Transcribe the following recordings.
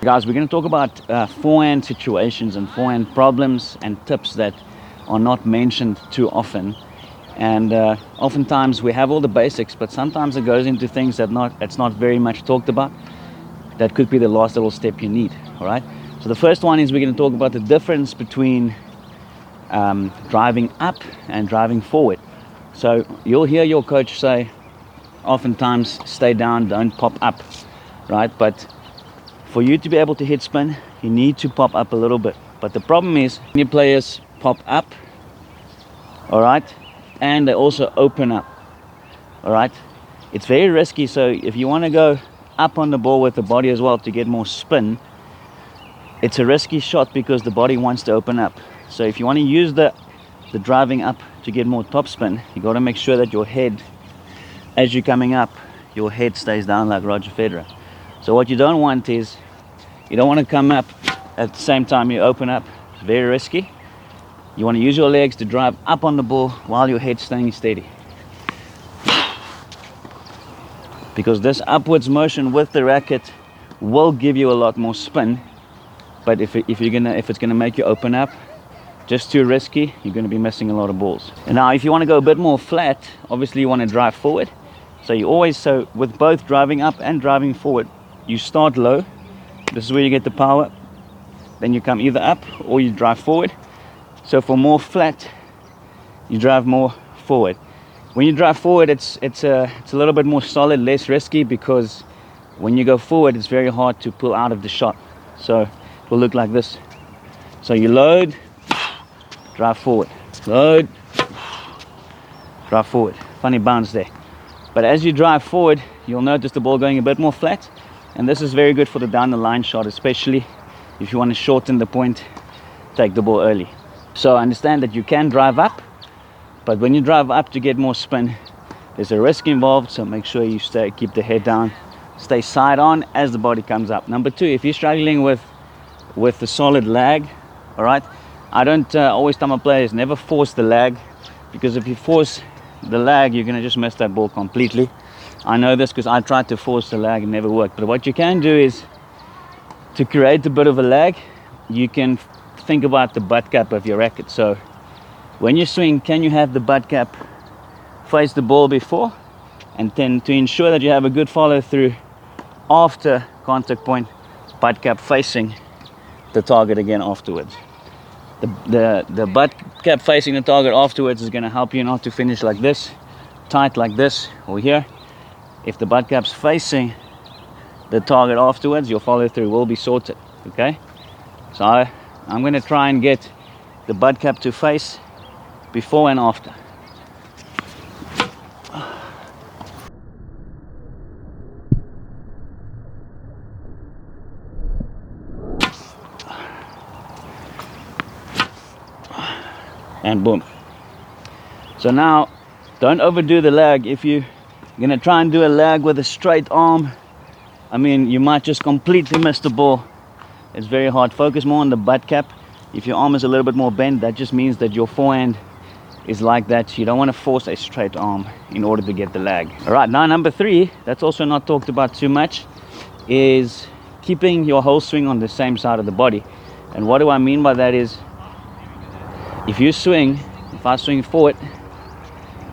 Guys, we're going to talk about forehand situations and forehand problems and tips that are not mentioned too often. And oftentimes we have all the basics, but sometimes it goes into things that it's not very much talked about. That could be the last little step you need. All right. So the first one is we're going to talk about the difference between driving up and driving forward. So you'll hear your coach say, oftentimes, stay down, don't pop up, right? But for you to be able to hit spin, you need to pop up a little bit. But the problem is, many players pop up, all right, and they also open up, all right. It's very risky. So if you want to go up on the ball with the body as well to get more spin, it's a risky shot because the body wants to open up. So if you want to use the driving up to get more top spin, you got to make sure that your head, as you're coming up, your head stays down like Roger Federer. So what you don't want is, you don't want to come up at the same time you open up. It's very risky. You want to use your legs to drive up on the ball while your head's staying steady. Because this upwards motion with the racket will give you a lot more spin. But if it's gonna make you open up, just too risky, you're gonna be missing a lot of balls. And now if you want to go a bit more flat, obviously you want to drive forward. So with both driving up and driving forward, you start low. This is where you get the power. Then you come either up or you drive forward. So for more flat, you drive more forward. When you drive forward, it's a little bit more solid, less risky, because when you go forward, it's very hard to pull out of the shot. So it will look like this. So you load, drive forward, load, drive forward. Funny bounce there. But as you drive forward, you'll notice the ball going a bit more flat. And this is very good for the down the line shot, especially if you want to shorten the point, take the ball early. So understand that you can drive up, but when you drive up to get more spin, there's a risk involved. So make sure you keep the head down, stay side on as the body comes up. Number two, if you're struggling with the solid lag, all right, I don't always tell my players, never force the lag, because if you force the lag, you're going to just miss that ball completely. I know this because I tried to force the lag and never worked. But what you can do is, to create a bit of a lag, you can think about the butt cap of your racket. So when you swing, can you have the butt cap face the ball before? And then to ensure that you have a good follow through after contact point, butt cap facing the target again afterwards. The butt cap facing the target afterwards is going to help you not to finish like this, tight like this or here. If the butt cap's facing the target afterwards, your follow through will be sorted. Okay, so I'm going to try and get the butt cap to face before and after. And boom. So now, don't overdo the lag. If you're gonna try and do a lag with a straight arm, I mean, you might just completely miss the ball. It's very hard. Focus more on the butt cap. If your arm is a little bit more bent, that just means that your forehand is like that. You don't want to force a straight arm in order to get the lag. All right, now number three, that's also not talked about too much, is keeping your whole swing on the same side of the body. And what do I mean by that is, if I swing forward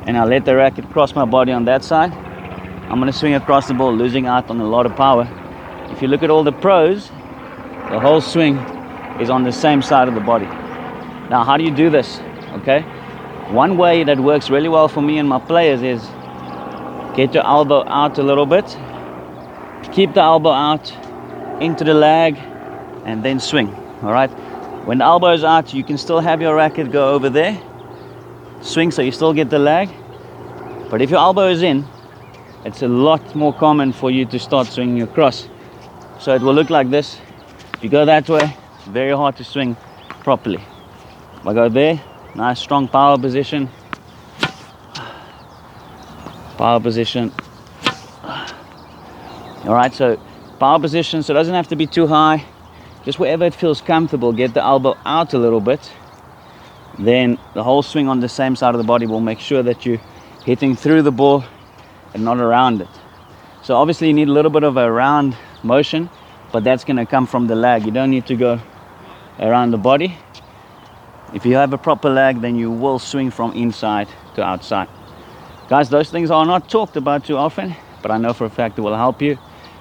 and I let the racket cross my body on that side, I'm going to swing across the ball, losing out on a lot of power. If you look at all the pros, the whole swing is on the same side of the body. Now, how do you do this? Okay, one way that works really well for me and my players is get your elbow out a little bit, keep the elbow out into the lag, and then swing. All right, when the elbow is out, you can still have your racket go over there, swing, so you still get the lag. But if your elbow is in, it's a lot more common for you to start swinging across. So it will look like this. If you go that way, it's very hard to swing properly. If I go there, nice strong power position. Power position. All right, so power position, so it doesn't have to be too high. Just wherever it feels comfortable, get the elbow out a little bit. Then the whole swing on the same side of the body will make sure that you're hitting through the ball and not around it. So obviously you need a little bit of a round motion, but that's going to come from the lag. You don't need to go around the body. If you have a proper lag, then you will swing from inside to outside. Guys, those things are not talked about too often, but I know for a fact it will help you.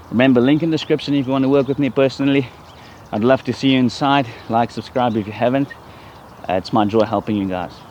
Remember, link in the description if you want to work with me personally. I'd love to see you inside. Like, subscribe if you haven't. It's my joy helping you guys.